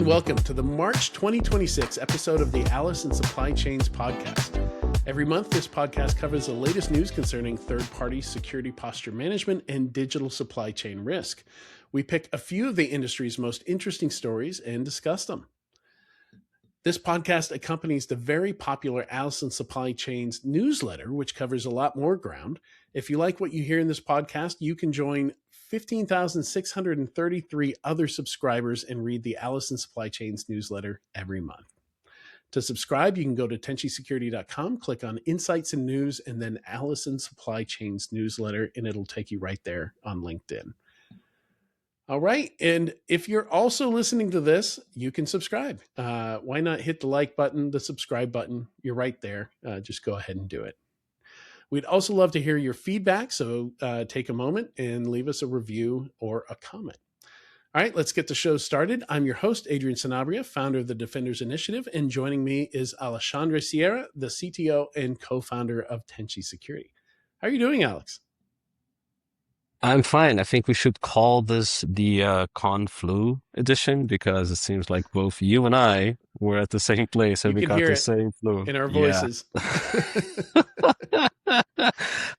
and welcome to the March 2026 episode of the Alice in Supply Chains podcast. Every month, this podcast covers the latest news concerning third-party security posture management and digital supply chain risk. We pick a few of the industry's most interesting stories and discuss them. This podcast accompanies the very popular Alice in Supply Chains newsletter, which covers a lot more ground. If you like what you hear in this podcast, you can join 15,633 other subscribers and read the Alice in Supply Chains newsletter every month. To subscribe, you can go to tenchysecurity.com, click on Insights and News, and then Alice in Supply Chains newsletter, and it'll take you right there on LinkedIn. All right. And if you're also listening to this, you can subscribe. Why not hit the like button, the subscribe button? You're right there. Just go ahead and do it. We'd also love to hear your feedback. So take a moment and leave us a review or a comment. All right, let's get the show started. I'm your host, Adrian Sanabria, founder of the Defenders Initiative. And joining me is Alexandre Sieira, the CTO and co-founder of Tenchi Security. How are you doing, Alex? I'm fine. I think we should call this the Con Flu edition because it seems like both you and I were at the same place and we got the same flu in our voices.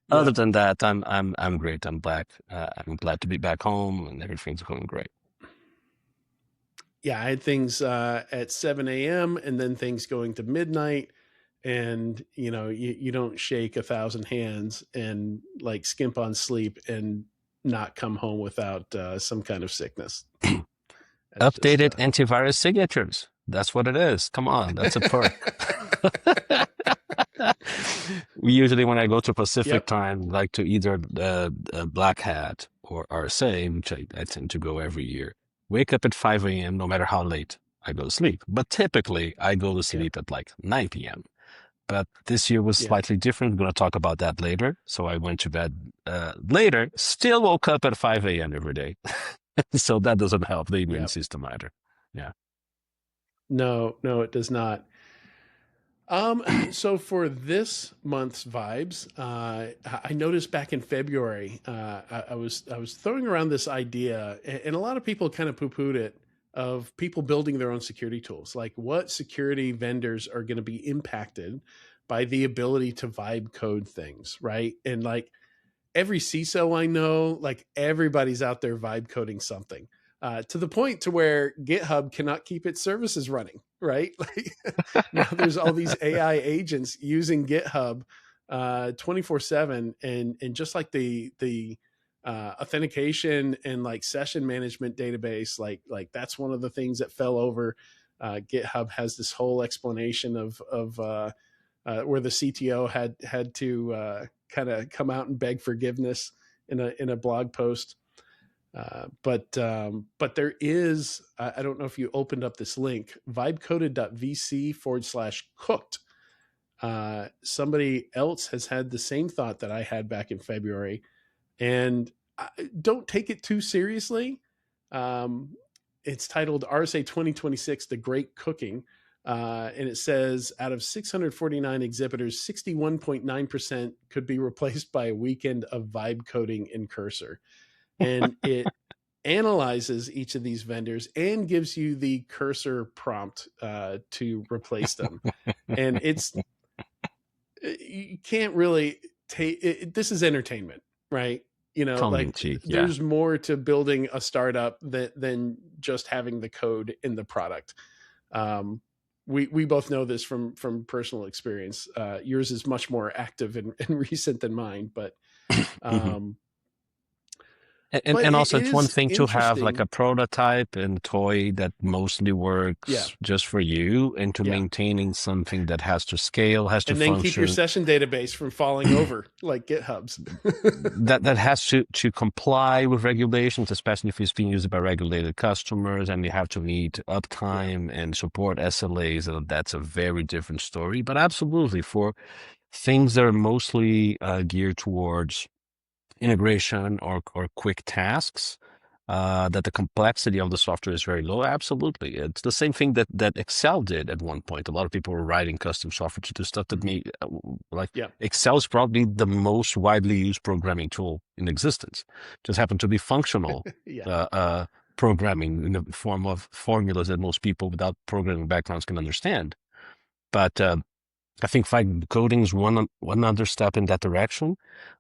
Other than that, I'm great. I'm back. I'm glad to be back home and everything's going great. Yeah, I had things at 7 a.m. and then things going to midnight. And, you don't shake 1,000 hands and like skimp on sleep and not come home without some kind of sickness. Updated antivirus signatures. That's what it is. Come on. That's a perk. We usually, when I go to Pacific time, like to either Black Hat or RSA, which I tend to go every year. Wake up at 5 a.m. no matter how late I go to sleep. But typically, I go to sleep at like 9 p.m. But this year was slightly different. We're going to talk about that later. So I went to bed later, still woke up at 5 a.m. every day. So that doesn't help the immune system either. Yeah. No, it does not. So for this month's vibes, I noticed back in February, I was throwing around this idea, and a lot of people kind of poo-pooed it, of people building their own security tools. Like, what security vendors are going to be impacted by the ability to vibe code things, right? And like every CISO I know, like everybody's out there vibe coding something. To the point to where GitHub cannot keep its services running, right? Like now there's all these AI agents using GitHub 24/7, and just like the authentication and like session management database, like that's one of the things that fell over. GitHub has this whole explanation of where the CTO had to kind of come out and beg forgiveness in a blog post. But there is, I don't know if you opened up this link, vibecoded.vc/cooked. Somebody else has had the same thought that I had back in February, and don't take it too seriously. It's titled RSA 2026, The Great Cooking. And it says out of 649 exhibitors, 61.9% could be replaced by a weekend of vibe coding in Cursor. And it analyzes each of these vendors and gives you the Cursor prompt to replace them. And you can't really take this is entertainment, right? There's more to building a startup than just having the code in the product. We both know this from personal experience. Yours is much more active and recent than mine, but And also, it's one thing to have like a prototype and toy that mostly works just for you, and to maintaining something that has to scale, has to function. And then keep your session database from falling over like GitHub's. that has to comply with regulations, especially if it's being used by regulated customers, and you have to meet uptime and support SLAs. And that's a very different story. But absolutely, for things that are mostly geared towards integration or quick tasks, that the complexity of the software is very low. Absolutely. It's the same thing that Excel did at one point. A lot of people were writing custom software to do stuff that Excel is probably the most widely used programming tool in existence. Just happened to be functional programming in the form of formulas that most people without programming backgrounds can understand. But I think vibe coding is one other step in that direction.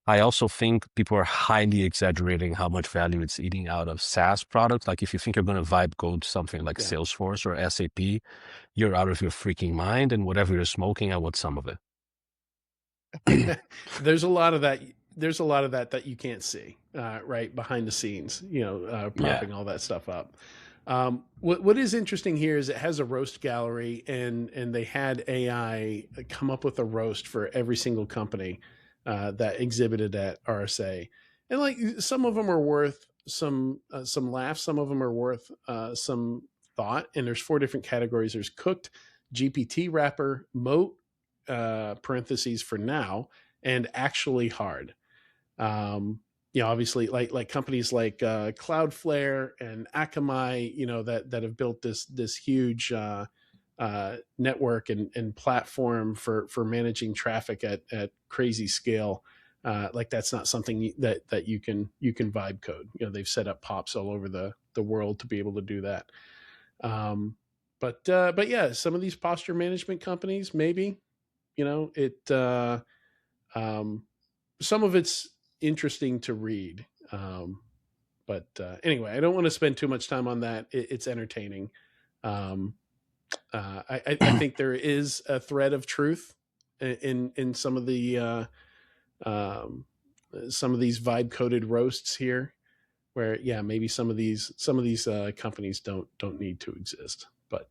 I also think people are highly exaggerating how much value it's eating out of SaaS products. Like if you think you're going to vibe code something like Salesforce or SAP, you're out of your freaking mind. And whatever you're smoking, I want some of it. There's a lot of that. There's a lot of that you can't see, right behind the scenes. Propping all that stuff up. What is interesting here is it has a roast gallery, and they had AI come up with a roast for every single company that exhibited at RSA, and like some of them are worth some laughs, some of them are worth some thought. And there's 4 different categories. There's cooked, GPT wrapper, moat parentheses for now, and actually hard. Obviously like companies like Cloudflare and Akamai, that have built this huge network and platform for managing traffic at crazy scale. Like that's not something that you can vibe code. They've set up POPs all over the world to be able to do that. But yeah, some of these posture management companies, maybe, some of it's interesting to read. But anyway, I don't want to spend too much time on that. It's entertaining. I think there is a thread of truth in some of the some of these vibe coded roasts here, where maybe some of these companies don't need to exist, but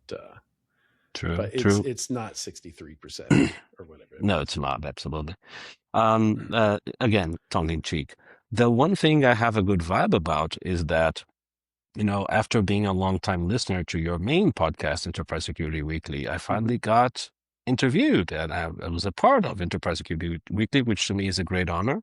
it's not 63% or whatever. No, it's not, absolutely. Again, tongue in cheek. The one thing I have a good vibe about is that, after being a long-time listener to your main podcast, Enterprise Security Weekly, I finally got interviewed, and I was a part of Enterprise Security Weekly, which to me is a great honor,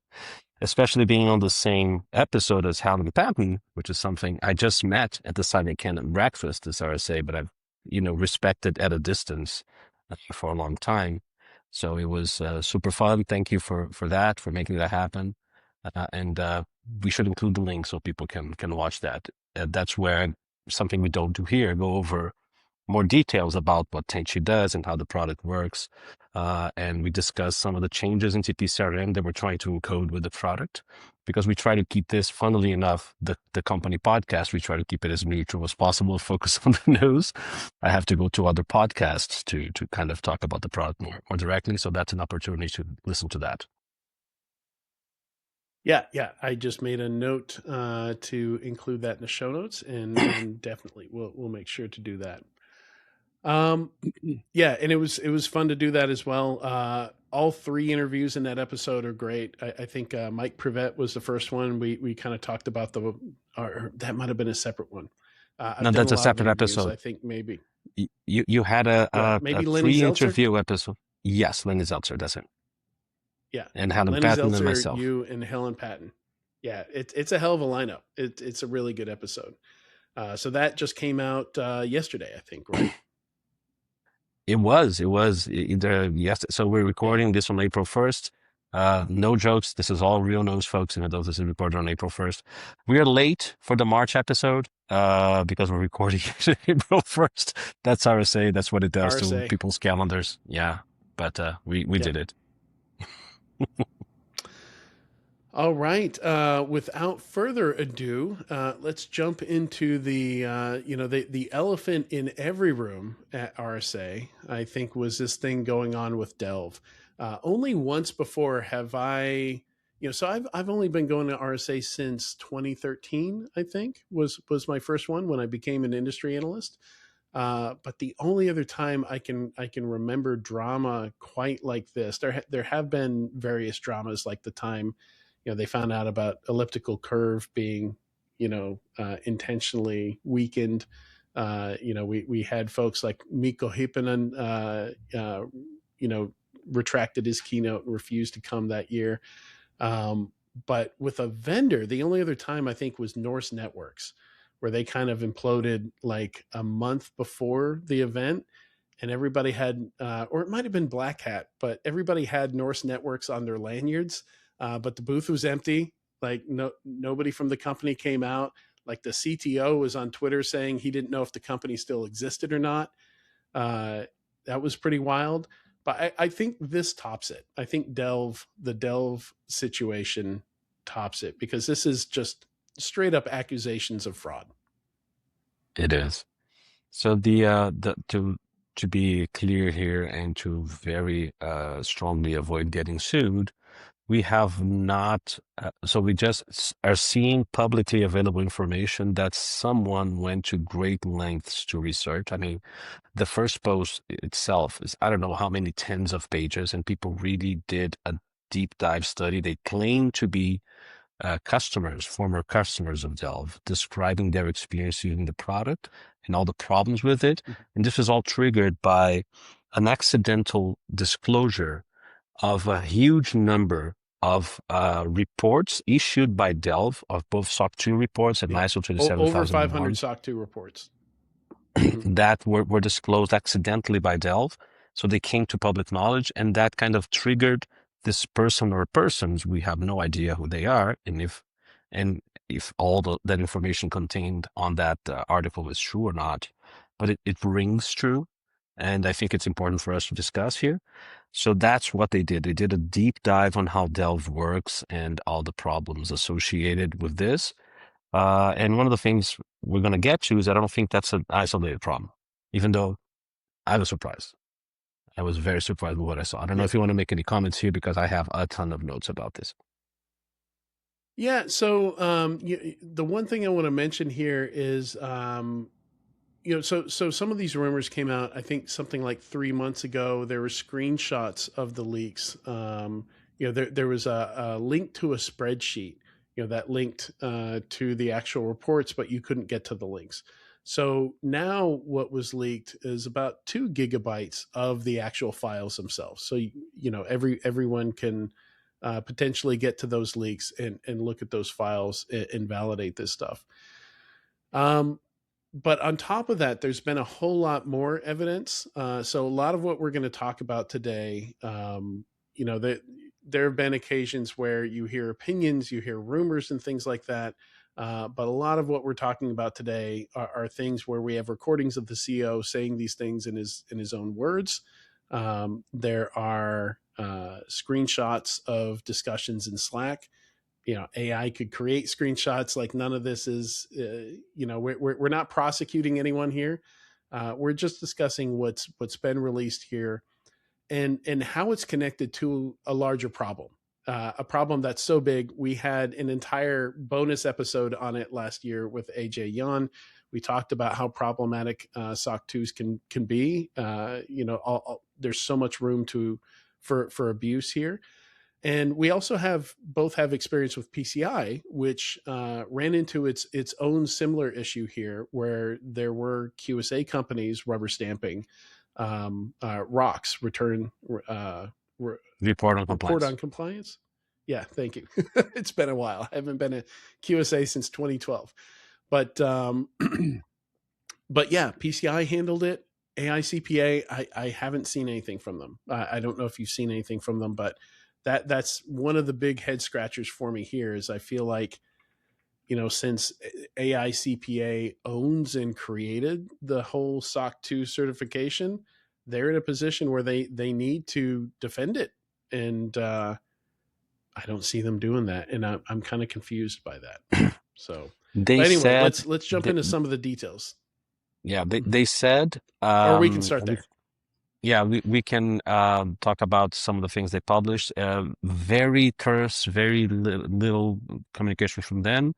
especially being on the same episode as Hal and Patton, which is something I just met at the Simon Cannon breakfast, as RSA, but I've, respected at a distance for a long time. So it was super fun. Thank you for that, for making that happen. And we should include the link so people can watch that. That's where something we don't do here, go over more details about what Tenchi does and how the product works. And we discuss some of the changes in TPCRM that we're trying to encode with the product, because we try to keep this, funnily enough, the company podcast, we try to keep it as neutral as possible, focus on the news. I have to go to other podcasts to kind of talk about the product more directly. So that's an opportunity to listen to that. Yeah. I just made a note to include that in the show notes, and definitely we'll make sure to do that. Yeah, and it was fun to do that as well. All 3 interviews in that episode are great. I think Mike Privet was the first one. We kind of talked about or that might have been a separate one. No, that's a separate episode. I think maybe you had a maybe a Lenny pre-interview episode. Yes, Lenny Zeltzer, that's it. Yeah, and Helen Patton and myself. You and Helen Patton. Yeah, it's a hell of a lineup. It's a really good episode. So that just came out yesterday, I think, right? It was either yes. So we're recording this on April 1st. No jokes. This is all real news, folks. Even though this is recorded on April 1st, we are late for the March episode because we're recording April 1st. That's RSA. That's what it does to people's calendars. Yeah, but we did it. All right. Without further ado, let's jump into the elephant in every room at RSA. I think was this thing going on with Delve. Only once before have I, so I've only been going to RSA since 2013. I think was my first one when I became an industry analyst. But the only other time I can remember drama quite like this, there have been various dramas, like the time they found out about elliptical curve being intentionally weakened. We had folks like Mikko Hyppinen retracted his keynote and refused to come that year. But with a vendor, the only other time I think was Norse Networks, where they kind of imploded like a month before the event, and everybody had, or it might have been Black Hat, but everybody had Norse Networks on their lanyards, but the booth was empty. Like nobody from the company came out. like the CTO was on Twitter saying he didn't know if the company still existed or not. That was pretty wild. But I think this tops it. I think the Delve situation tops it, because this is just straight up accusations of fraud. It is. So the to be clear here and to very strongly avoid getting sued, we have not. So we just are seeing publicly available information that someone went to great lengths to research. I mean, the first post itself is, I don't know how many tens of pages, and people really did a deep dive study. They claim to be former customers of Delve, describing their experience using the product and all the problems with it. And this is all triggered by an accidental disclosure of a huge number of reports issued by Delve, of both SOC 2 reports and ISO Over 500 27001 SOC 2 reports that were disclosed accidentally by Delve. So they came to public knowledge, and that kind of triggered this person or persons. We have no idea who they are, and if all that information contained on that article is true or not. But it rings true, and I think it's important for us to discuss here. So that's what they did. They did a deep dive on how Delve works and all the problems associated with this. And one of the things we're going to get to is I don't think that's an isolated problem, even though I was surprised. I was very surprised with what I saw. I don't know if you want to make any comments here, because I have a ton of notes about this. Yeah. So the one thing I want to mention here is, so some of these rumors came out, I think something like 3 months ago. There were screenshots of the leaks. There was a link to a spreadsheet, that linked to the actual reports, but you couldn't get to the links. So now what was leaked is about 2 gigabytes of the actual files themselves. So, everyone can potentially get to those leaks and look at those files and validate this stuff. But on top of that, there's been a whole lot more evidence. So a lot of what we're going to talk about today, there have been occasions where you hear opinions, you hear rumors and things like that. But a lot of what we're talking about today are things where we have recordings of the CEO saying these things in his own words. There are screenshots of discussions in Slack. AI could create screenshots. Like, none of this is, we're not prosecuting anyone here. We're just discussing what's been released here, and how it's connected to a larger problem. A problem that's so big, we had an entire bonus episode on it last year with AJ Yan. We talked about how problematic SOC 2s can be. There's so much room for abuse here. And we also both have experience with PCI, which ran into its own similar issue here, where there were QSA companies rubber stamping ROCs, Report on compliance. Yeah, thank you. It's been a while. I haven't been a QSA since 2012. But but yeah, PCI handled it. AICPA, I haven't seen anything from them. I don't know if you've seen anything from them, but that's one of the big head scratchers for me here. Is I feel like, since AICPA owns and created the whole SOC 2 certification, they're in a position where they need to defend it. And I don't see them doing that. And I'm kind of confused by that. So anyway, let's jump into some of the details. Yeah, they said, or we can start there. Yeah, we can talk about some of the things they published. Very terse, very little communication from them.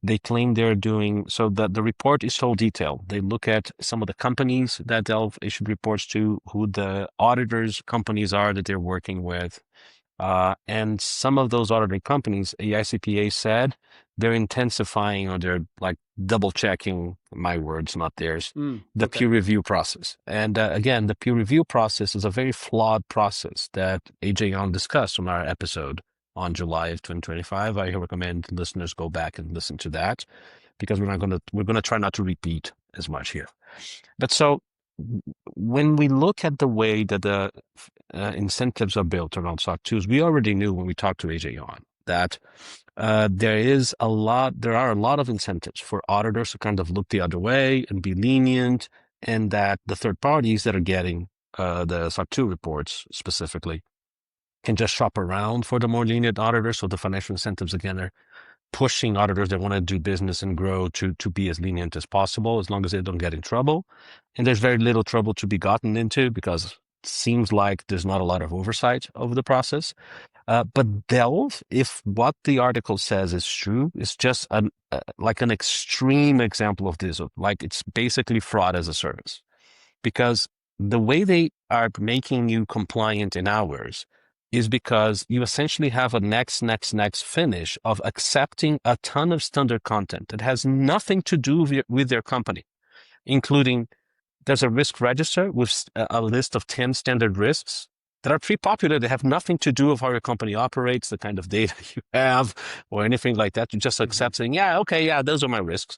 They claim they're doing, so that the report is so detailed. They look at some of the companies that Delve issued reports to, who the auditors companies are that they're working with. And some of those audited companies, AICPA said, they're intensifying, or they're like double checking, my words, not theirs, the peer review process. And again, the peer review process is a very flawed process that AJ Young discussed on our episode on July of 2025. I recommend listeners go back and listen to that, because we're going to try not to repeat as much here. But so when we look at the way that the incentives are built around SOC 2s, we already knew when we talked to AJ Young that there are a lot of incentives for auditors to kind of look the other way and be lenient, and that the third parties that are getting the SOC 2 reports specifically can just shop around for the more lenient auditors. So the financial incentives, again, are pushing auditors that want to do business and grow to be as lenient as possible, as long as they don't get in trouble. And there's very little trouble to be gotten into, because it seems like there's not a lot of oversight over the process. But Delve, if what the article says is true, is just like an extreme example of this. Like, it's basically fraud as a service, because the way they are making you compliant in hours is because you essentially have a next finish of accepting a ton of standard content that has nothing to do with their company, including there's a risk register with a list of 10 standard risks that are pre-populated. They have nothing to do with how your company operates, the kind of data you have, or anything like that. You just accept saying, yeah, okay, yeah, those are my risks.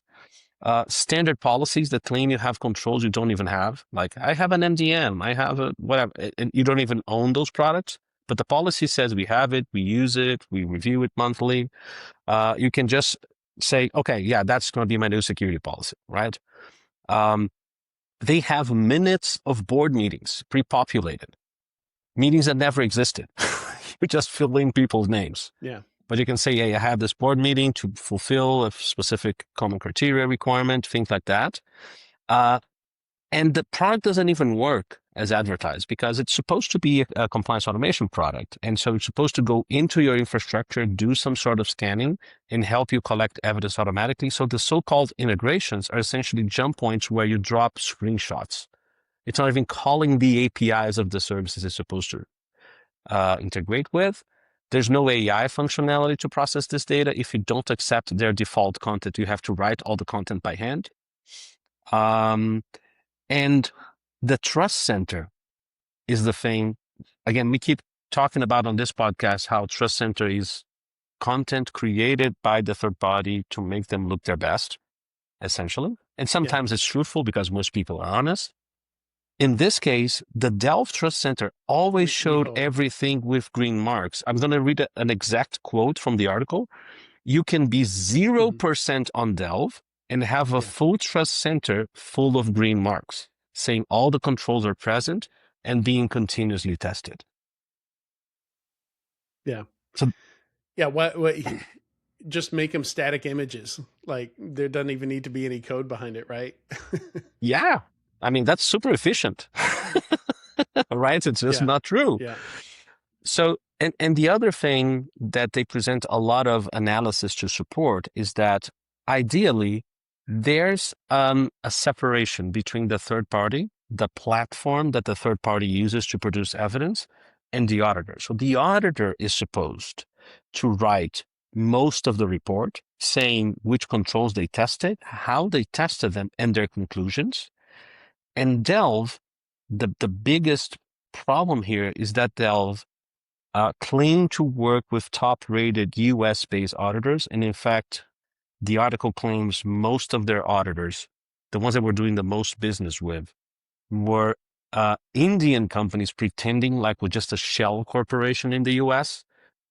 Standard policies that claim you have controls you don't even have. Like, I have an MDM, I have a whatever, and you don't even own those products, but the policy says we have it, we use it, we review it monthly. You can just say, okay, yeah, that's going to be my new security policy, right? They have minutes of board meetings pre-populated, meetings that never existed. You just fill in people's names. Yeah. But you can say, yeah, I have this board meeting to fulfill a specific common criteria requirement, things like that. And the product doesn't even work as advertised, because it's supposed to be a compliance automation product. And so it's supposed to go into your infrastructure, do some sort of scanning, and help you collect evidence automatically. So the so-called integrations are essentially jump points where you drop screenshots. It's not even calling the APIs of the services it's supposed to integrate with. There's no AI functionality to process this data. If you don't accept their default content, you have to write all the content by hand. And the trust center is the thing. Again, we keep talking about on this podcast how trust center is content created by the third party to make them look their best, essentially. And sometimes it's truthful because most people are honest. In this case, the Delve Trust Center always showed everything with green marks. I'm going to read an exact quote from the article. You can be 0% on Delve and have a full trust center full of green marks, saying all the controls are present and being continuously tested. Yeah. So, yeah. What just make them static images. Like, there doesn't even need to be any code behind it, right? yeah. I mean, that's super efficient, right? It's just not true. Yeah. So, and the other thing that they present a lot of analysis to support is that ideally there's a separation between the third party, the platform that the third party uses to produce evidence, and the auditor. So the auditor is supposed to write most of the report, saying which controls they tested, how they tested them, and their conclusions. And Delve, the biggest problem here is that Delve claim to work with top-rated US-based auditors. And in fact, the article claims most of their auditors, the ones that we're doing the most business with, were Indian companies pretending like we're just a shell corporation in the US.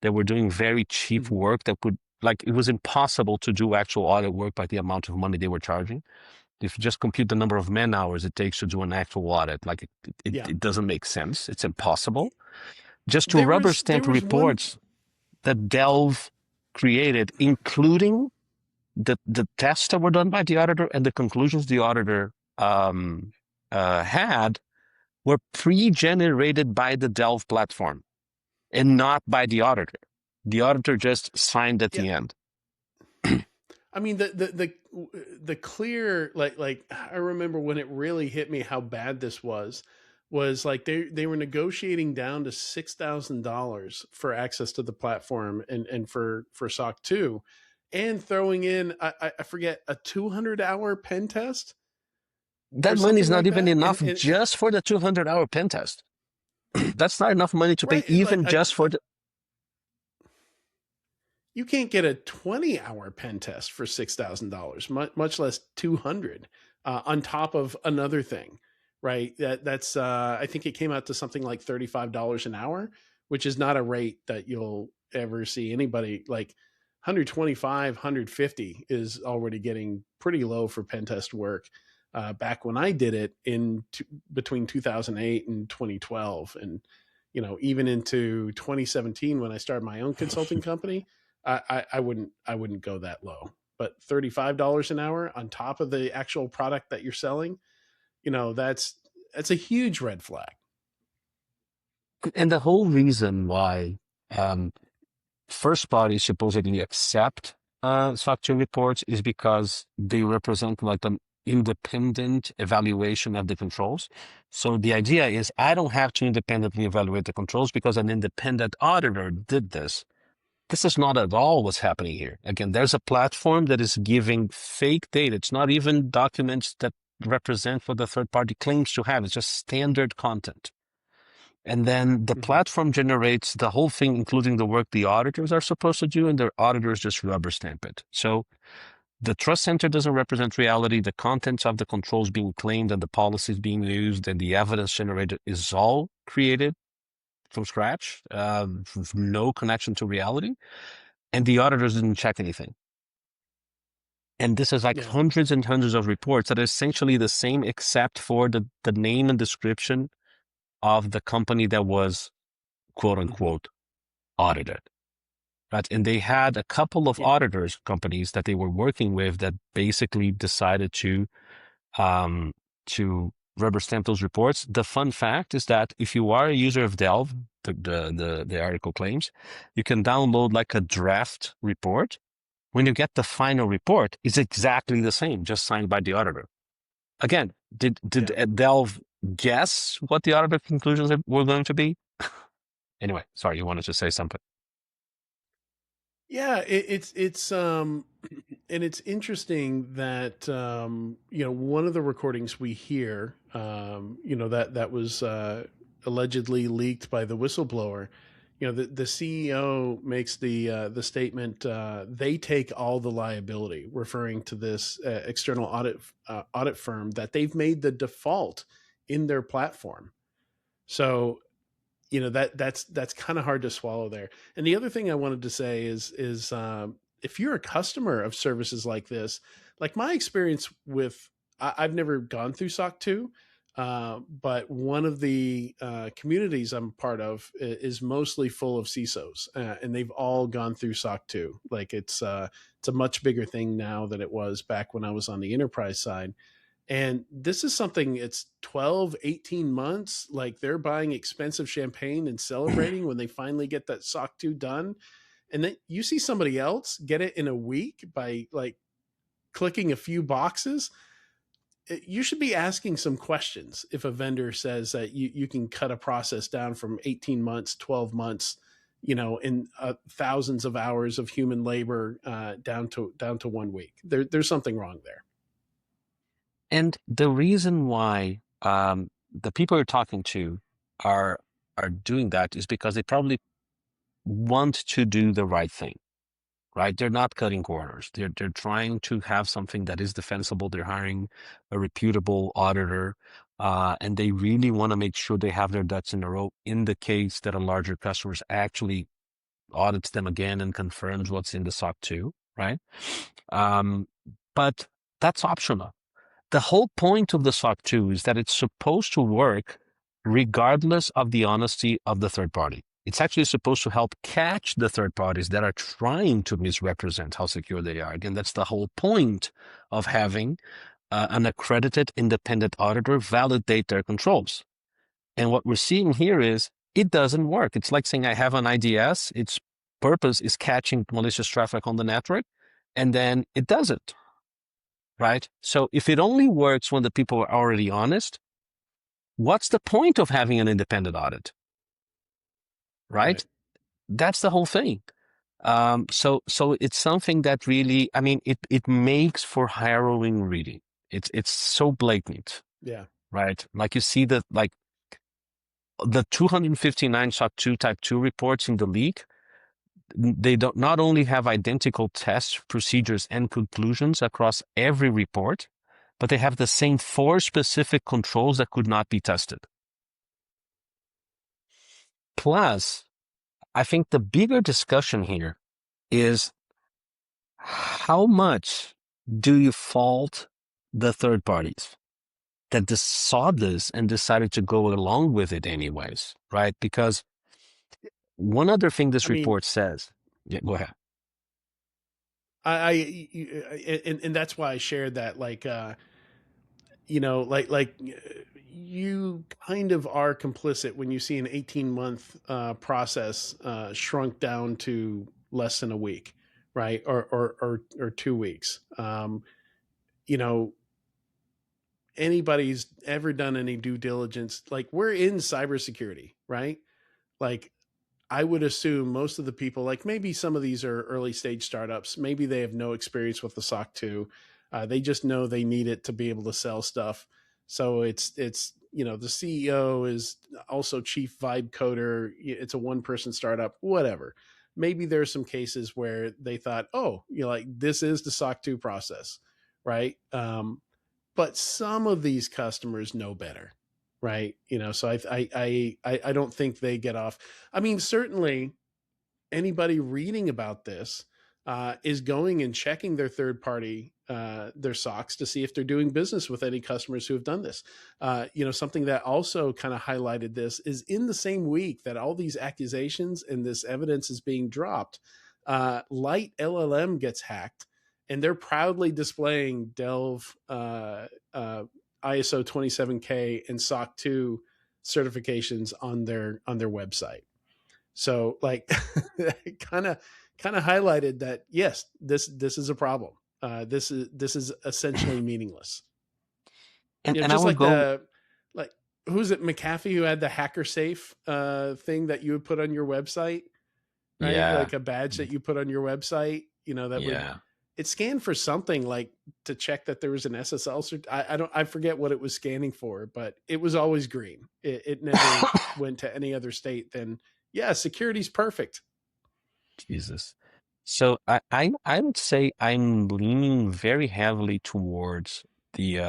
They were doing very cheap work that would, like, it was impossible to do actual audit work by the amount of money they were charging. If you just compute the number of man hours it takes to do an actual audit, like it doesn't make sense. It's impossible. Just to rubber stamp reports that Delve created, including the tests that were done by the auditor and the conclusions the auditor had, were pre-generated by the Delve platform and not by the auditor. The auditor just signed at the end. I mean, the clear, like I remember when it really hit me how bad this was like they were negotiating down to $6,000 for access to the platform and for SOC 2, and throwing in I forget, a 200-hour pen test. That money is not even enough just for the 200-hour pen test. That's not enough money to pay even just for the. You can't get a 20-hour pen test for $6,000, much less 200 on top of another thing, right? I think it came out to something like $35 an hour, which is not a rate that you'll ever see anybody like 125, 150 is already getting pretty low for pen test work. Back when I did it between 2008 and 2012, and even into 2017 when I started my own consulting company, I wouldn't go that low. But $35 an hour on top of the actual product that you're selling, that's a huge red flag. And the whole reason why first parties supposedly accept SOC 2 reports is because they represent like an independent evaluation of the controls. So the idea is I don't have to independently evaluate the controls because an independent auditor did this. This is not at all what's happening here. Again, there's a platform that is giving fake data. It's not even documents that represent what the third party claims to have. It's just standard content. And then the platform generates the whole thing, including the work the auditors are supposed to do, and the auditors just rubber stamp it. So the trust center doesn't represent reality. The contents of the controls being claimed and the policies being used and the evidence generated is all created from scratch, with no connection to reality. And the auditors didn't check anything. And this is like hundreds and hundreds of reports that are essentially the same except for the name and description of the company that was quote unquote audited, right? And they had a couple of auditors companies that they were working with that basically decided to rubber stamp those reports. The fun fact is that if you are a user of Delve, the article claims, you can download like a draft report. When you get the final report, it's exactly the same, just signed by the auditor. Again, did Delve guess what the auditor conclusions were going to be? Anyway, sorry, you wanted to say something. Yeah, it's and it's interesting that one of the recordings we hear, that was allegedly leaked by the whistleblower. The CEO makes the statement, they take all the liability, referring to this external audit firm that they've made the default in their platform. So that's kind of hard to swallow there. And the other thing I wanted to say is if you're a customer of services like this, like my experience with, I've never gone through SOC 2, but one of the communities I'm part of is mostly full of CISOs, and they've all gone through SOC 2. Like it's a much bigger thing now than it was back when I was on the enterprise side. And this is something, it's 12, 18 months. Like they're buying expensive champagne and celebrating when they finally get that SOC 2 done. And then you see somebody else get it in a week by like clicking a few boxes. You should be asking some questions if a vendor says that you can cut a process down from 18 months, 12 months, in thousands of hours of human labor down to 1 week. There's something wrong there. And the reason why the people you're talking to are doing that is because they probably want to do the right thing, right? They're not cutting corners. They're trying to have something that is defensible. They're hiring a reputable auditor, and they really want to make sure they have their ducks in a row in the case that a larger customer actually audits them again and confirms what's in the SOC 2, right? But that's optional. The whole point of the SOC 2 is that it's supposed to work regardless of the honesty of the third party. It's actually supposed to help catch the third parties that are trying to misrepresent how secure they are. Again, that's the whole point of having an accredited independent auditor validate their controls. And what we're seeing here is it doesn't work. It's like saying I have an IDS. Its purpose is catching malicious traffic on the network, and then it doesn't. Right? So if it only works when the people are already honest, what's the point of having an independent audit? Right? That's the whole thing. So it's something that really, I mean, it makes for harrowing reading. It's so blatant. Yeah. Right? Like you see the 259 SOC 2 Type 2 reports in the leak. They don't not only have identical test procedures and conclusions across every report, but they have the same 4 specific controls that could not be tested. Plus, I think the bigger discussion here is how much do you fault the third parties that just saw this and decided to go along with it anyways, right? Because one other thing I this mean, report says, yeah, go ahead. and that's why I shared that, like, you kind of are complicit when you see an 18-month process shrunk down to less than a week, right? Or 2 weeks. You know, anybody's ever done any due diligence, like, we're in cybersecurity, right? Like, I would assume most of the people, like, maybe some of these are early stage startups, maybe they have no experience with the SOC 2. They just know they need it to be able to sell stuff. So it's the CEO is also chief vibe coder. It's a one person startup, whatever. Maybe there's some cases where they thought, oh, like, this is the SOC 2 process, right? But some of these customers know better, right? So I don't think they get off. I mean, certainly anybody reading about this is going and checking their third party, their socks, to see if they're doing business with any customers who have done this. Something that also kind of highlighted this is, in the same week that all these accusations and this evidence is being dropped, Light LLM gets hacked, and they're proudly displaying Delve ISO 27K and SOC 2 certifications on their website. So, like, kind of highlighted that, yes, this is a problem. This is essentially meaningless. And I Just would like go, like, who's it, McAfee, who had the hacker safe thing that you would put on your website, right? yeah, Like a badge that you put on your website, that would, yeah. it scanned for something, like, to check that there was an SSL I forget what it was scanning for, but it was always green. It never went to any other state than, yeah, security's perfect. Jesus. So I would say I'm leaning very heavily towards the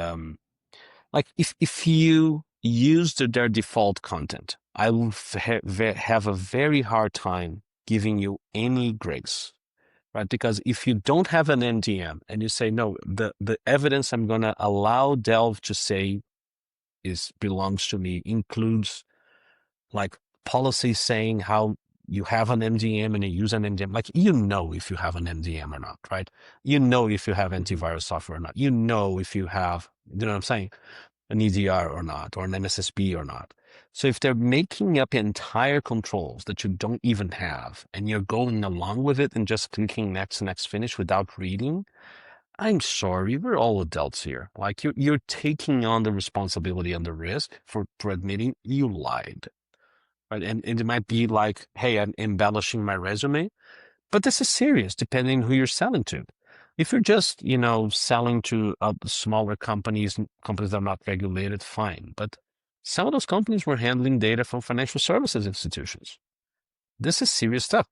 like if you use their default content, I will have a very hard time giving you any grace, right? Because if you don't have an MDM and you say no, the evidence I'm gonna allow Delve to say is belongs to me includes like policies saying how you have an MDM and you use an MDM. Like, if you have an MDM or not, right? If you have Mhm. antivirus software or not. If you have, you know what I'm saying, an EDR or not, or an MSSP or not. So if they're making up entire controls that you don't even have, and you're going along with it and just clicking next, next, finish without reading, I'm sorry, we're all adults here. Like, you're taking on the responsibility and the risk for admitting you lied. Right. And it might be like, hey, I'm embellishing my resume, but this is serious depending who you're selling to. If you're just, selling to smaller companies, companies that are not regulated, fine. But some of those companies were handling data from financial services institutions. This is serious stuff.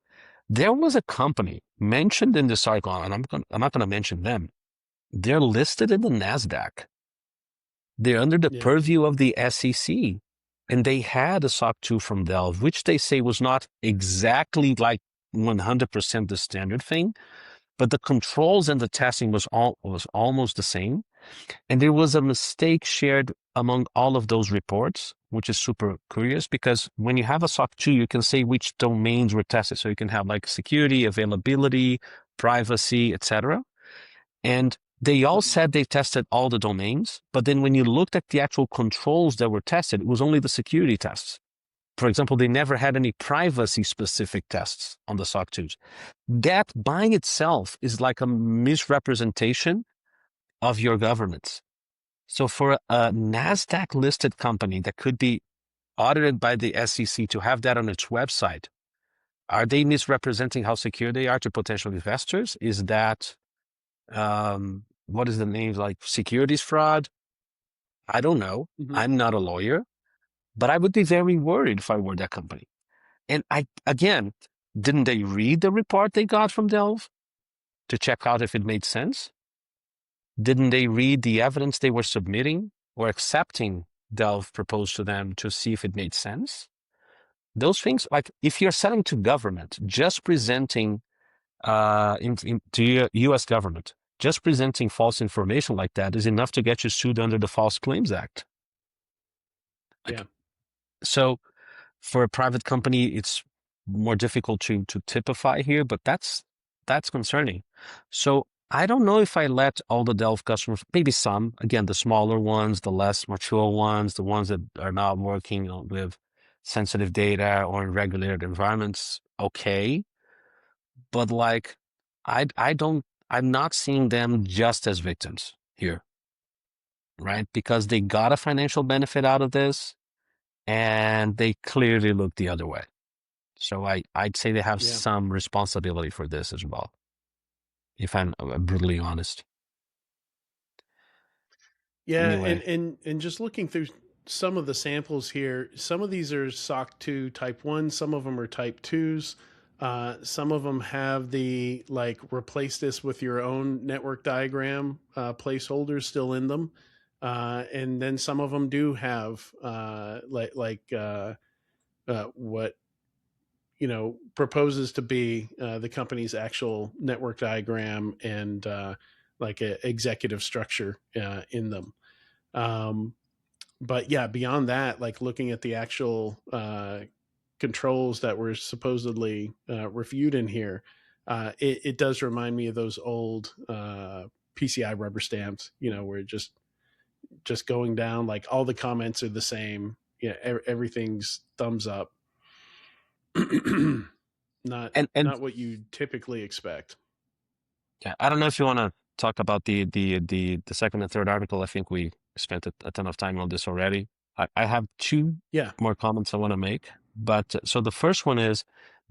There was a company mentioned in this article, and I'm not going to mention them. They're listed in the NASDAQ. They're under the Yeah. purview of the SEC. And they had a SOC 2 from Delve, which they say was not exactly like 100% the standard thing, but the controls and the testing was almost the same. And there was a mistake shared among all of those reports, which is super curious, because when you have a SOC 2, you can say which domains were tested. So you can have like security, availability, privacy, etc. And they all Mhm. said they tested all the domains, but then when you looked at the actual controls that were tested, it was only the security tests. For example, they never had any privacy specific tests on the SOC 2s. That by itself is like a misrepresentation of your governance. So for a NASDAQ listed company that could be audited by the SEC to have that on its website, are they misrepresenting how secure they are to potential investors? Is that what is the name, like securities fraud? I don't know. Mhm. I'm not a lawyer, but I would be very worried if I were that company. And again, didn't they read the report they got from Delve to check out if it made sense? Didn't they read the evidence they were submitting or accepting Delve proposed to them to see if it made sense? those things, like if you're selling to government, just presenting to U.S. government, just presenting false information like that is enough to get you sued under the False Claims Act. Like, Yeah. so for a private company, it's more difficult to typify here, but that's concerning. So I don't know if I let all the Delve customers, maybe some, again, the smaller ones, the less mature ones, the ones that are not working with sensitive data or in regulated environments, okay. But like, I'm not seeing them just as victims here, right? Because they got a financial benefit out of this and they clearly look the other way. So I'd say they have some responsibility for this as well, if I'm brutally honest. Yeah, Anyway, and just looking through some of the samples here, some of these are SOC 2 type 1, some of them are type 2s. Some of them have the like replace this with your own network diagram placeholders still in them. And then some of them do have what proposes to be the company's actual network diagram and like a executive structure in them. Um, but yeah, beyond that, like looking at the actual controls that were supposedly reviewed in here, it does remind me of those old PCI rubber stamps, where just going down, like all the comments are the same. Yeah, everything's thumbs up. not and not what you typically expect. yeah, I don't know if you want to talk about the second and third article. I think we spent a ton of time on this already. I have two Yeah, more comments I want to make. But so the first one is,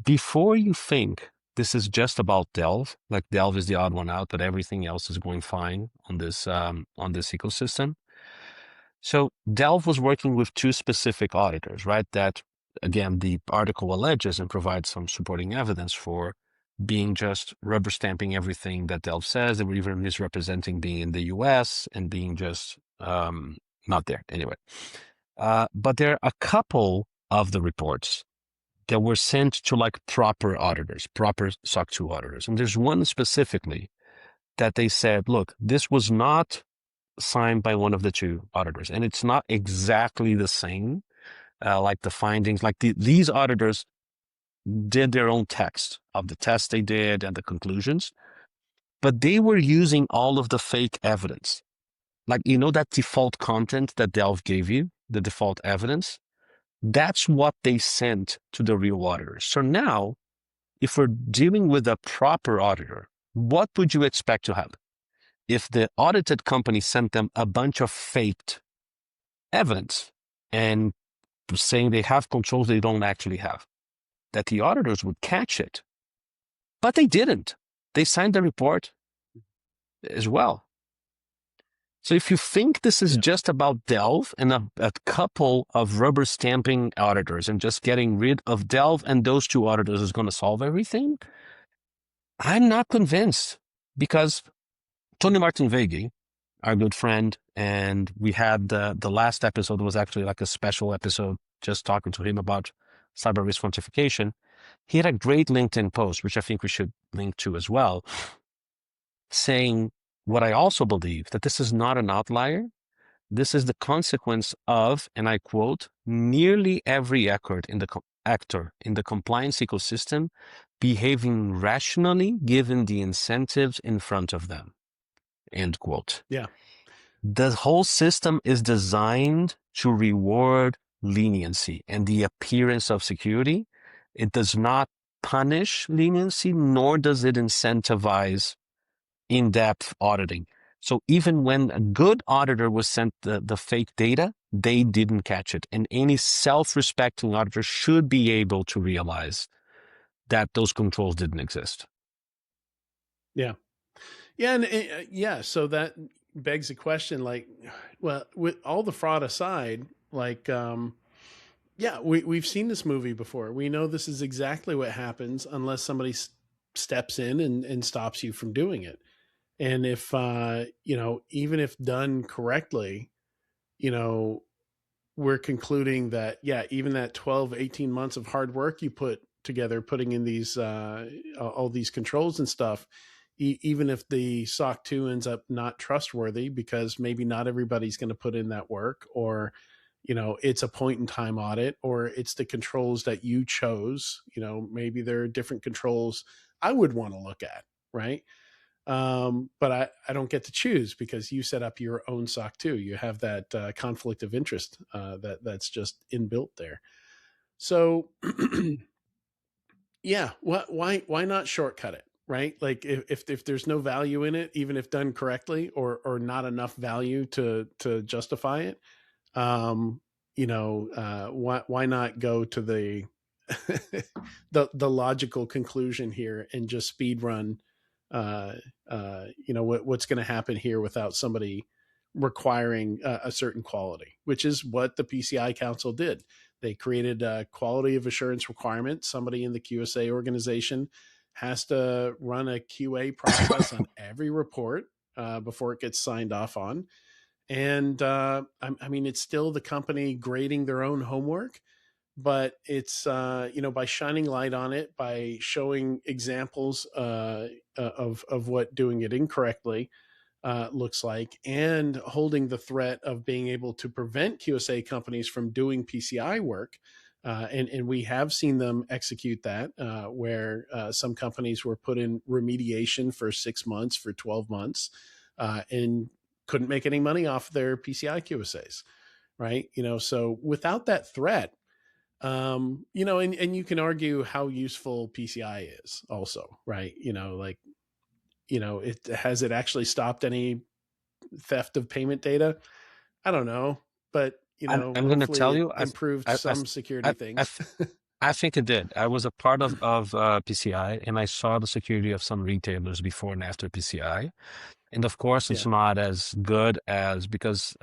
before you think this is just about Delve, like Delve is the odd one out, but everything else is going fine on this ecosystem. So Delve was working with two specific auditors, right? That, again, the article alleges and provides some supporting evidence for being just rubber stamping everything that Delve says. They were even misrepresenting being in the US and being just not there. Anyway, but there are a couple of the reports that were sent to like proper auditors, proper SOC 2 auditors. And there's one specifically that they said, look, this was not signed by one of the two auditors. And it's not exactly the same, like the findings, like these auditors did their own text of the test they did and the conclusions, but they were using all of the fake evidence. Like, that default content that Delve gave you, the default evidence, that's what they sent to the real auditors. So now, if we're dealing with a proper auditor, what would you expect to happen? If the audited company sent them a bunch of faked evidence and saying they have controls they don't actually have, that the auditors would catch it. But they didn't. They signed the report as well. So if you think this is just about Delve and a couple of rubber stamping auditors and just getting rid of Delve and those two auditors is going to solve everything, I'm not convinced, because Tony Martin Vegi, our good friend, and we had the last episode was actually like a special episode just talking to him about cyber risk quantification. He had a great LinkedIn post, which I think we should link to as well, saying what I also believe, that this is not an outlier. This is the consequence of, and I quote, nearly every actor in the compliance ecosystem behaving rationally given the incentives in front of them, end quote. Yeah. The whole system is designed to reward leniency and the appearance of security. It does not punish leniency, nor does it incentivize in-depth auditing. So even when a good auditor was sent the fake data, they didn't catch it. And any self-respecting auditor should be able to realize that those controls didn't exist. Yeah. Yeah. And yeah. So that begs the question, like, well, with all the fraud aside, like, yeah, we've seen this movie before. We know this is exactly what happens unless somebody steps in and stops you from doing it. And if, even if done correctly, you know, we're concluding that, yeah, even that 12, 18 months of hard work you put together, putting in these, all these controls and stuff, even if the SOC 2 ends up not trustworthy because maybe not everybody's going to put in that work, or, it's a point in time audit, or it's the controls that you chose, maybe there are different controls I would want to look at. Right. But I don't get to choose because you set up your own SOC 2. You have that conflict of interest that's just inbuilt there. So yeah, why not shortcut it? Right? Like if there's no value in it, even if done correctly, or not enough value to justify it, why not go to the the logical conclusion here and just speed run what's going to happen here without somebody requiring a certain quality, which is what the PCI Council did. They created a quality of assurance requirement. Somebody in the QSA organization has to run a QA process on every report before it gets signed off on. And it's still the company grading their own homework, but it's by shining light on it, by showing examples of what doing it incorrectly looks like, and holding the threat of being able to prevent QSA companies from doing PCI work. And we have seen them execute that, where some companies were put in remediation for 6 months, for 12 months, and couldn't make any money off their PCI QSAs. Right. So without that threat, and you can argue how useful PCI is also, right? It actually stopped any theft of payment data? I don't know, but I'm going to hopefully tell it you, improved I, I, some security I, I, things. I think it did. I was a part of PCI, and I saw the security of some retailers before and after PCI. And of course, it's Yeah. not as good as because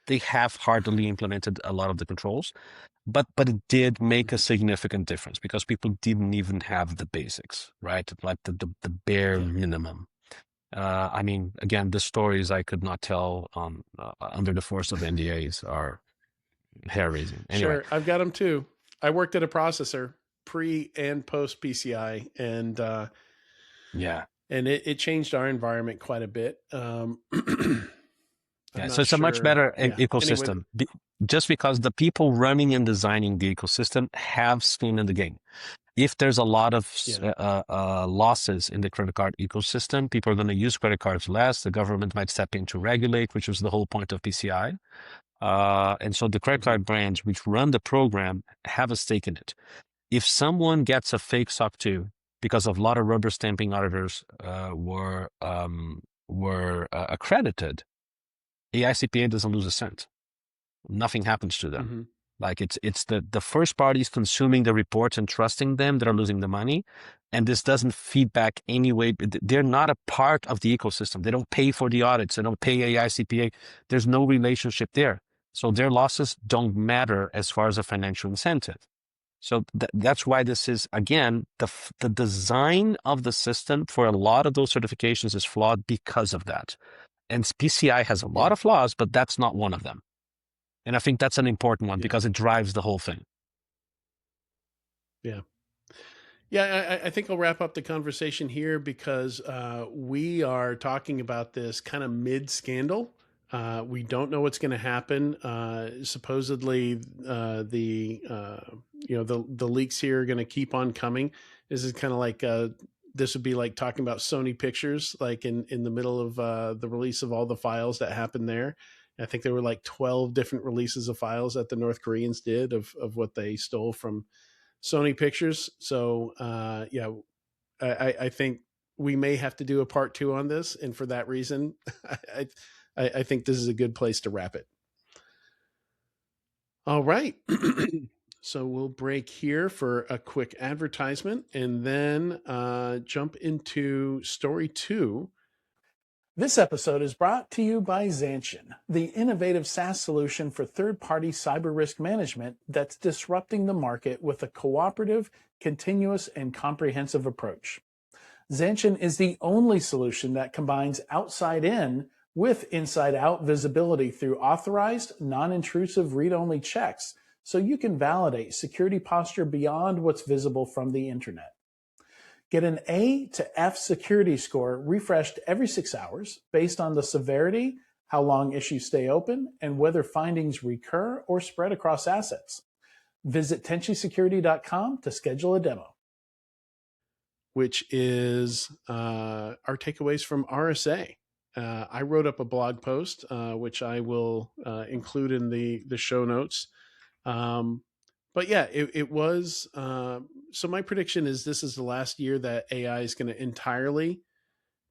they have hardly implemented a lot of the controls, but it did make a significant difference because people didn't even have the basics, right? Like the bare Yeah. minimum. Again, the stories I could not tell under the force of NDAs are hair raising. Anyway, Sure. I've got them too. I worked at a processor pre and post PCI, and yeah. it changed our environment quite a bit. I'm Yeah, so not it's a much sure. better Yeah. Anyway. ecosystem. Just because the people running and designing the ecosystem have skin in the game. If there's a lot of Yeah. losses in the credit card ecosystem, people are going to use credit cards less. The government might step in to regulate, which was the whole point of PCI. And so the credit card brands which run the program have a stake in it. If someone gets a fake SOC 2 because of a lot of rubber stamping auditors were accredited, the ICPA doesn't lose a cent. Nothing happens to them. Mm-hmm. Like it's the first parties consuming the reports and trusting them that are losing the money. And this doesn't feed back anyway. They're not a part of the ecosystem. They don't pay for the audits. They don't pay AICPA. There's no relationship there. So their losses don't matter as far as a financial incentive. So that's why this is, again, the design of the system for a lot of those certifications is flawed because of that. And PCI has a lot of flaws, but that's not one of them. And I think that's an important one because it drives the whole thing. Yeah. Yeah, I think I'll wrap up the conversation here because we are talking about this kind of mid-scandal. We don't know what's going to happen. Supposedly, the leaks here are going to keep on coming. This is kind of like this would be like talking about Sony Pictures, like in the middle of the release of all the files that happened there. I think there were like 12 different releases of files that the North Koreans did of what they stole from Sony Pictures. So I think we may have to do a part 2 on this, and for that reason, I think this is a good place to wrap it. All right. So we'll break here for a quick advertisement and then jump into story 2. This episode is brought to you by Zanshin, the innovative SaaS solution for third-party cyber risk management that's disrupting the market with a cooperative, continuous, and comprehensive approach. Zanshin is the only solution that combines outside-in with inside-out visibility through authorized, non-intrusive read-only checks, so you can validate security posture beyond what's visible from the internet. Get an A to F security score refreshed every 6 hours based on the severity, how long issues stay open, and whether findings recur or spread across assets. Visit tenchisecurity.com to schedule a demo. Which is our takeaways from RSA. I wrote up a blog post, which I will include in the show notes. But yeah, it was. So my prediction is this is the last year that AI is going to entirely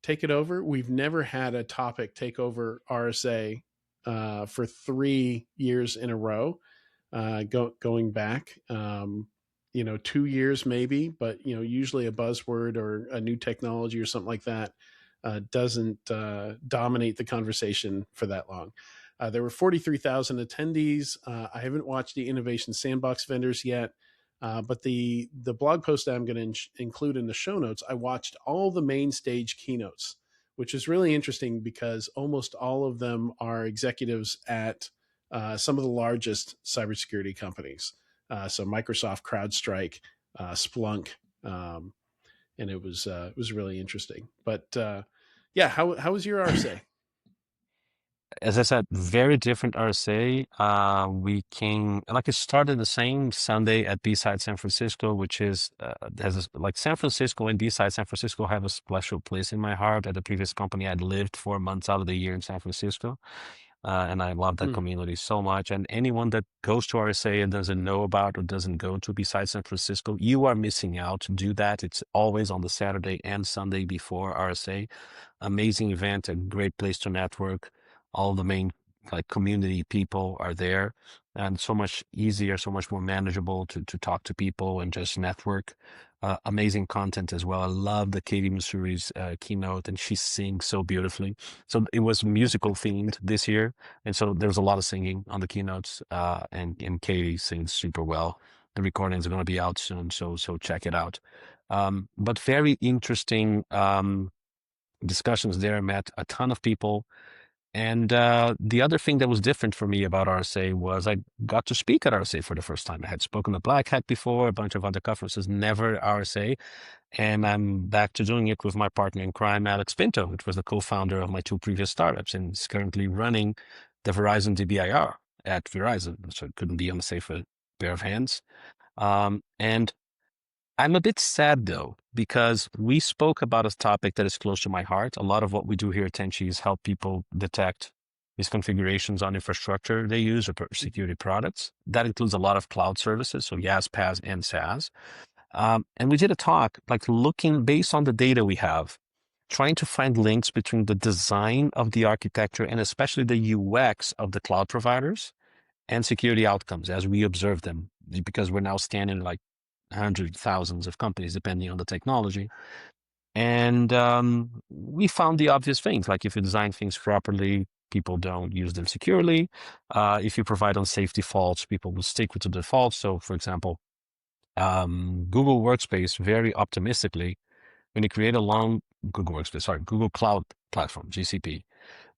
take it over. We've never had a topic take over RSA for 3 years in a row, going back. 2 years maybe, but usually a buzzword or a new technology or something like that doesn't dominate the conversation for that long. There were 43,000 attendees. I haven't watched the Innovation Sandbox vendors yet, but the blog post that I'm going to include in the show notes, I watched all the main stage keynotes, which is really interesting because almost all of them are executives at some of the largest cybersecurity companies. So Microsoft, CrowdStrike, Splunk, and it was really interesting. But yeah, how was your RSA? As I said, very different RSA. We came like it started the same Sunday at B-Side San Francisco, which is like San Francisco and B-Side San Francisco have a special place in my heart. At the previous company, I'd lived 4 months out of the year in San Francisco. And I love that community so much. And anyone that goes to RSA and doesn't know about or doesn't go to Beside San Francisco, you are missing out. Do that. It's always on the Saturday and Sunday before RSA. Amazing event, a great place to network. All the main community people are there, and so much easier, so much more manageable to talk to people and just network. Amazing content as well. I love the Katie Masuri's keynote, and she sings so beautifully. So it was musical themed this year, and so there was a lot of singing on the keynotes, and Katie sings super well. The recordings are going to be out soon, so check it out. But very interesting discussions there. Met a ton of people. And the other thing that was different for me about RSA was I got to speak at RSA for the first time. I had spoken at Black Hat before, a bunch of other conferences, never RSA. And I'm back to doing it with my partner in crime, Alex Pinto, which was the co-founder of my 2 previous startups and is currently running the Verizon DBIR at Verizon. So it couldn't be on a safer pair of hands. And I'm a bit sad, though, because we spoke about a topic that is close to my heart. A lot of what we do here at Tenchi is help people detect misconfigurations on infrastructure they use or security products. That includes a lot of cloud services, so IaaS, PaaS, and SaaS. And we did a talk, looking based on the data we have, trying to find links between the design of the architecture and especially the UX of the cloud providers and security outcomes as we observe them, because we're now scanning hundreds, thousands of companies, depending on the technology. And we found the obvious things, like if you design things properly, people don't use them securely. If you provide unsafe defaults, people will stick with the defaults. So, for example, Google Workspace, very optimistically, when you create Google Cloud Platform, GCP,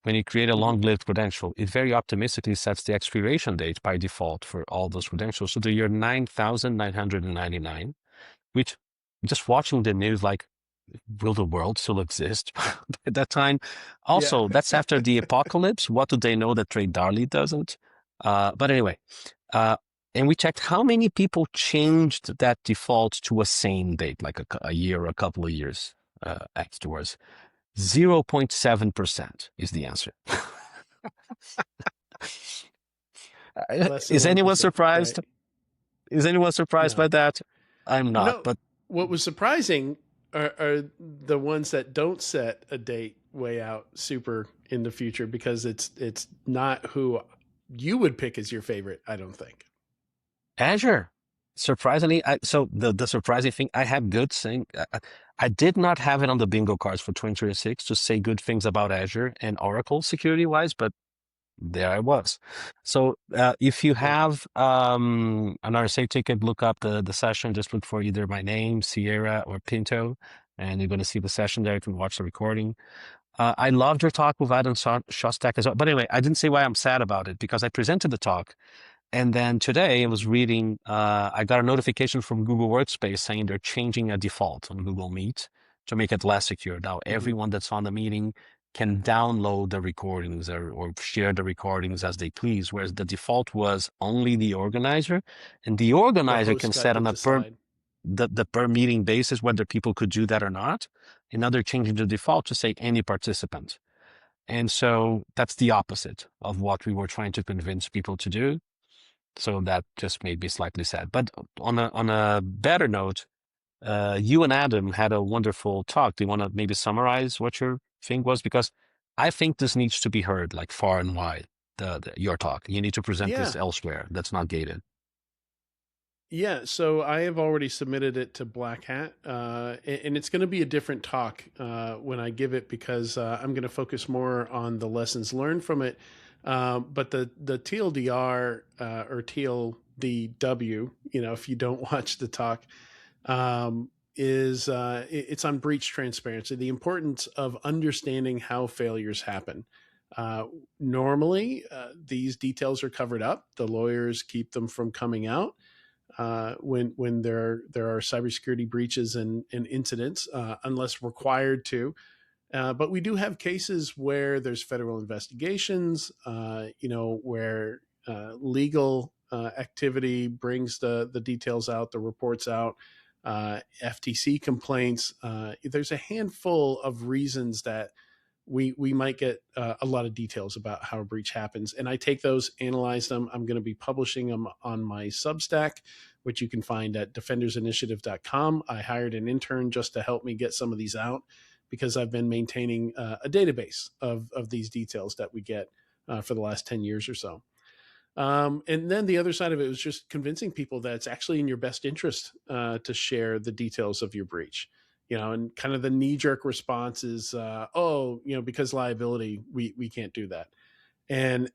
when you create a long-lived credential, it very optimistically sets the expiration date by default for all those credentials to the year 9,999, which, just watching the news, will the world still exist at that time? Also, that's after the apocalypse. What do they know that Trade Darley doesn't? But anyway, and we checked how many people changed that default to a same date, like a year or a couple of years afterwards. 0.7% is the answer. Is anyone surprised? Right? Is anyone surprised by that? I'm not. No, but what was surprising are the ones that don't set a date way out super in the future, because it's not who you would pick as your favorite, I don't think. Azure. Surprisingly, so the surprising thing, I had good saying. I did not have it on the bingo cards for 2026 to say good things about Azure and Oracle security-wise, but there I was. So if you have an RSA ticket, look up the session. Just look for either my name, Sieira, or Pinto, and you're going to see the session there. You can watch the recording. I loved your talk with Adam Shostak as well. But anyway, I didn't say why I'm sad about it because I presented the talk. And then today I was reading, I got a notification from Google Workspace saying they're changing a default on Google Meet to make it less secure. Now, Mhm. everyone that's on the meeting can download the recordings or share the recordings as they please, whereas the default was only the organizer. And the The organizer can host got set to on a decide. the per meeting basis whether people could do that or not. And now they're changing the default to say any participant. And so that's the opposite of what we were trying to convince people to do. So that just made me slightly sad. But on a better note, you and Adam had a wonderful talk. Do you want to maybe summarize what your thing was? Because I think this needs to be heard like far and wide. Your talk. You need to present this Yeah. elsewhere. That's not gated. Yeah, so I have already submitted it to Black Hat, and it's going to be a different talk when I give it because I'm going to focus more on the lessons learned from it. But the TLDR or TLDW, if you don't watch the talk, is it's on breach transparency, the importance of understanding how failures happen. Uh, Normally, these details are covered up. The lawyers keep them from coming out when there are cybersecurity breaches and incidents, unless required to. But we do have cases where there's federal investigations, where legal activity brings the details out, the reports out, FTC complaints. There's a handful of reasons that we might get a lot of details about how a breach happens. And I take those, analyze them. I'm going to be publishing them on my Substack, which you can find at defendersinitiative.com. I hired an intern just to help me get some of these out because I've been maintaining a database of these details that we get for the last 10 years or so. And then the other side of it was just convincing people that it's actually in your best interest to share the details of your breach. And kind of the knee jerk response is, because liability, we can't do that. And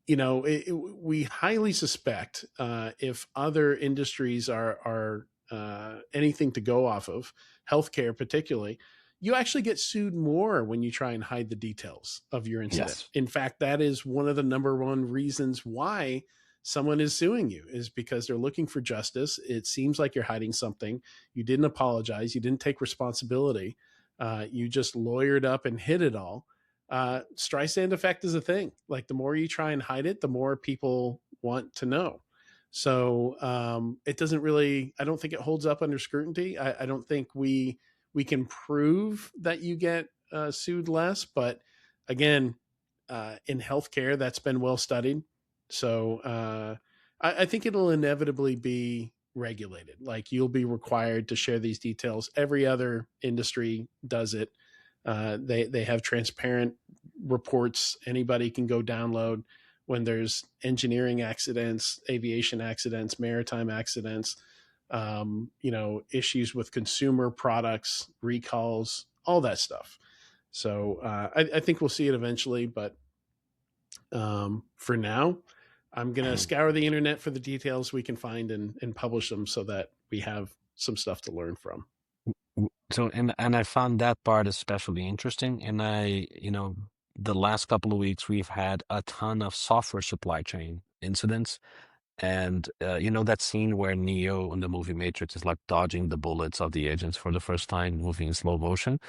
we highly suspect if other industries are anything to go off of, healthcare particularly, you actually get sued more when you try and hide the details of your incident. Yes. In fact, that is one of the number one reasons why someone is suing you, is because they're looking for justice. It seems like you're hiding something. You didn't apologize. You didn't take responsibility. You just lawyered up and hid it all. Streisand effect is a thing. Like the more you try and hide it, the more people want to know. So it doesn't really. I don't think it holds up under scrutiny. I don't think we can prove that you get sued less. But again, in healthcare, that's been well studied. So I think it'll inevitably be regulated. Like you'll be required to share these details. Every other industry does it. They have transparent reports. Anybody can go download when there's engineering accidents, aviation accidents, maritime accidents, issues with consumer products, recalls, all that stuff. So I think we'll see it eventually, but for now, I'm going to scour the internet for the details we can find and publish them so that we have some stuff to learn from. So and I found that part especially interesting. And the last couple of weeks we've had a ton of software supply chain incidents. And that scene where Neo in the movie Matrix is like dodging the bullets of the agents for the first time, moving in slow motion.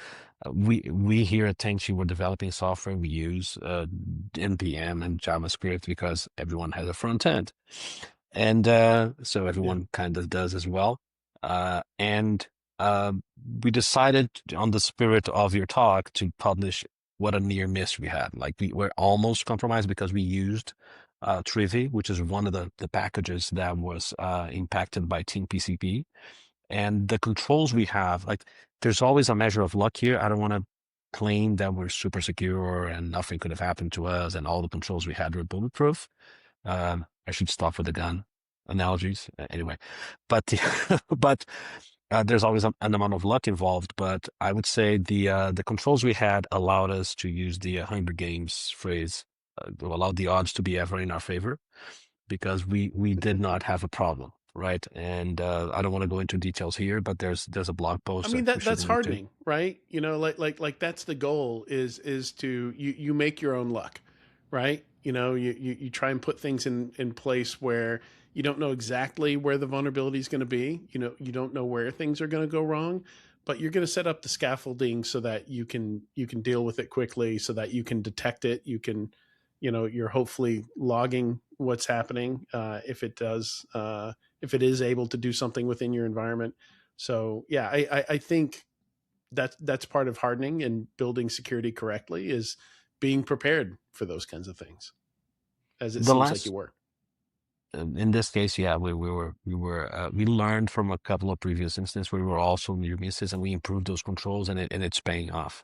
We here at Tenchi, we're developing software. We use NPM and JavaScript because everyone has a front end, and so Yeah. everyone kind of does as well. And uh, we decided, on the spirit of your talk, to publish what a near miss we had. Like we were almost compromised because we used Trivi, which is one of the packages that was impacted by Team PCP. And the controls we have, like there's always a measure of luck here. I don't want to claim that we're super secure and nothing could have happened to us and all the controls we had were bulletproof. I should stop with the gun analogies anyway, but but there's always an amount of luck involved. But I would say the controls we had allowed us to use the Hunger Games phrase, allowed the odds to be ever in our favor because we did not have a problem. right? And I don't want to go into details here, but there's a blog I post mean that we should that's link to. hardening, right? You know, like that's the goal is to you make your own luck, right? You know, you try and put things in place where you don't know exactly where the vulnerability is going to be. You know, you don't know where things are going to go wrong, but you're going to set up the scaffolding so that you can deal with it quickly, so that you can detect it. You can, you know, you're hopefully logging what's happening if it is able to do something within your environment. So yeah, I think that's part of hardening and building security correctly is being prepared for those kinds of things, as it The seems like you last, were. in this case, yeah, we learned from a couple of previous instances where we were also near misses, and we improved those controls, and it's paying off.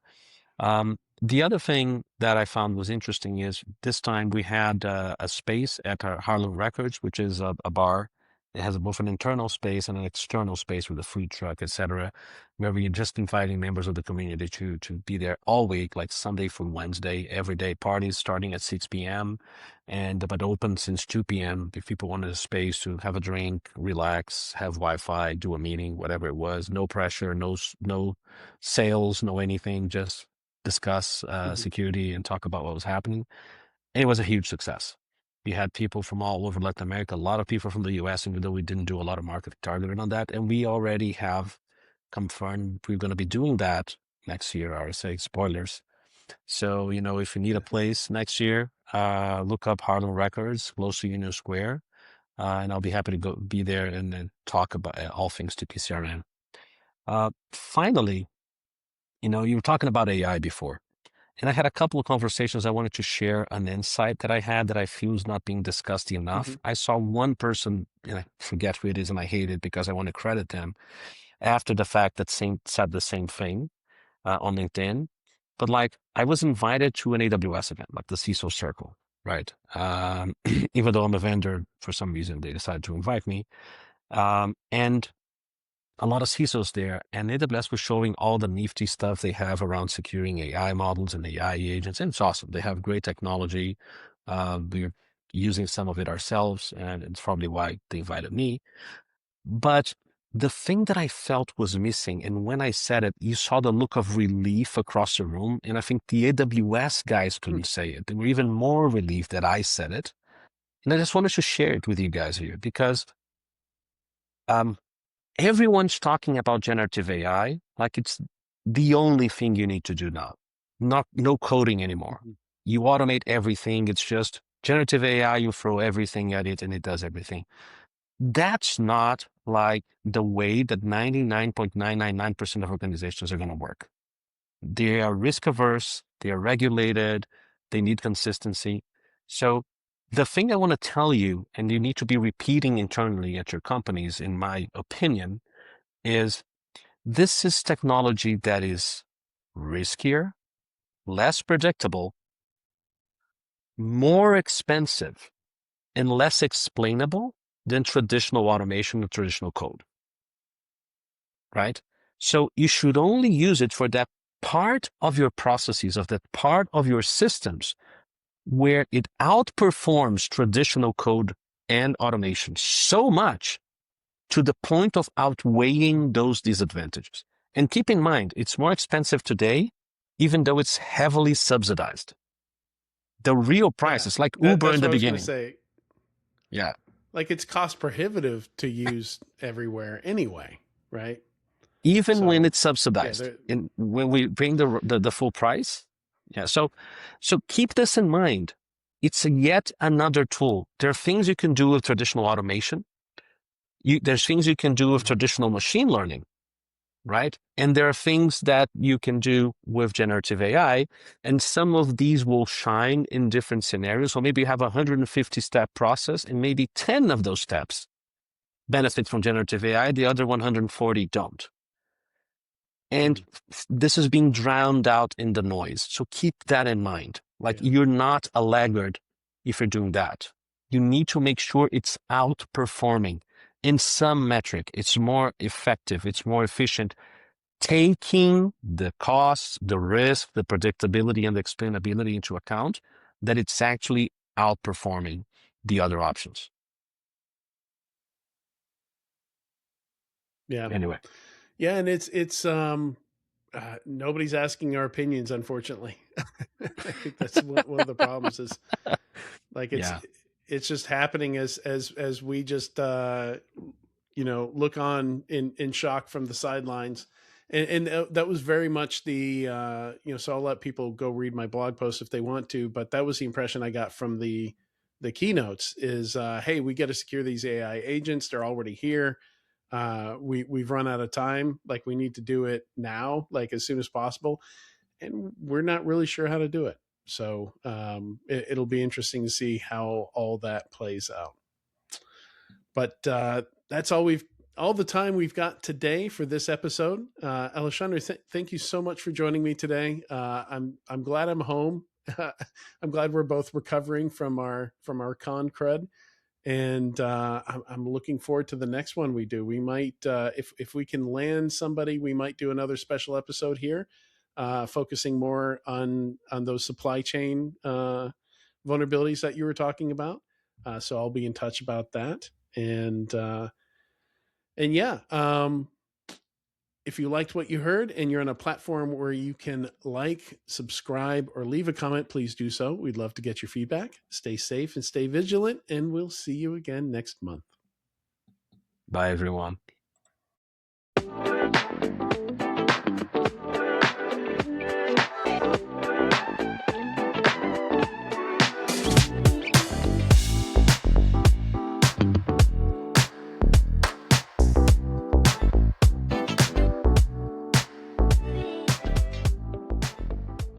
The other thing that I found was interesting is this time we had a space at our Harlem Records, which is a bar. It has both an internal space and an external space with a food truck, etc., where we're just inviting members of the community to be there all week, like Sunday through Wednesday, every day. Parties starting at 6 p.m. and but open since 2 p.m. if people wanted a space to have a drink, relax, have Wi-Fi, do a meeting, whatever it was. No pressure, no sales, no anything, just discuss Mm-hmm. security and talk about what was happening. And it was a huge success. We had people from all over Latin America, a lot of people from the US, even though we didn't do a lot of marketing targeting on that. And we already have confirmed we're going to be doing that next year, RSA spoilers. So, you know, if you need a place next year, look up Harlem Records, close to Union Square, and I'll be happy to go be there and talk about all things to TCRM. Finally, you know, you were talking about AI before. And I had a couple of conversations. I wanted to share an insight that I had that I feel is not being discussed Mm-hmm. enough. I saw one person, and I forget who it is, and I hate it because I want to credit them after the fact that said the same thing on LinkedIn. But like, I was invited to an AWS event, like the CISO Circle, right? Even though I'm a vendor, for some reason they decided to invite me. And a lot of CISOs there, and AWS was showing all the nifty stuff they have around securing AI models and AI agents, and it's awesome. They have great technology. We're using some of it ourselves, and it's probably why they invited me. But the thing that I felt was missing, and when I said it, you saw the look of relief across the room, and I think the AWS guys couldn't say it. They were even more relieved that I said it. And I just wanted to share it with you guys here because um, everyone's talking about generative AI like it's the only thing you need to do now. No coding anymore. Mm-hmm. You automate everything. It's just generative AI, you throw everything at it and it does everything. That's not like the way that 99.999% of organizations are going to work. They are risk averse, they are regulated, they need consistency. So the thing I want to tell you, and you need to be repeating internally at your companies, in my opinion, is this is technology that is riskier, less predictable, more expensive, and less explainable than traditional automation or traditional code, right? So you should only use it for that part of your processes, of that part of your systems where it outperforms traditional code and automation so much to the point of outweighing those disadvantages. And keep in mind, it's more expensive today, even though it's heavily subsidized. The real price Yeah, is like Uber that's in what the I was going to beginning. say. Yeah. Like it's cost prohibitive to use everywhere anyway, right? Even when So it's yeah, subsidized. And when we bring the full price. Yeah. So keep this in mind. It's yet another tool. There are things you can do with traditional automation. There's things you can do with mm-hmm. traditional machine learning, right? And there are things that you can do with generative AI, and some of these will shine in different scenarios. So maybe you have a 150-step process, and maybe 10 of those steps benefit from generative AI, the other 140 don't. And Mm-hmm. this is being drowned out in the noise. So keep that in mind. Like Yeah, you're not a laggard if you're doing that. You need to make sure it's outperforming in some metric. It's more effective. It's more efficient, taking the costs, the risk, the predictability, and the explainability into account, that it's actually outperforming the other options. Yeah. Anyway, Yeah. And nobody's asking our opinions, unfortunately. I think that's one of the problems is like, yeah, it's just happening as we just, look on in shock from the sidelines. And that was very much so I'll let people go read my blog post if they want to, but that was the impression I got from the keynotes is, hey, we got to secure these AI agents. They're already here. We've run out of time. Like, we need to do it now, like as soon as possible. And we're not really sure how to do it. So it'll be interesting to see how all that plays out. But that's all the time we've got today for this episode. Alexandre, thank you so much for joining me today. I'm glad I'm home. I'm glad we're both recovering from our con crud, and I'm looking forward to the next one we do. We might, if we can land somebody, we might do another special episode here, focusing more on those supply chain vulnerabilities that you were talking about. So I'll be in touch about that. And yeah, if you liked what you heard and you're on a platform where you can like, subscribe, or leave a comment, please do so. We'd love to get your feedback. Stay safe and stay vigilant, and we'll see you again next month. bye everyone.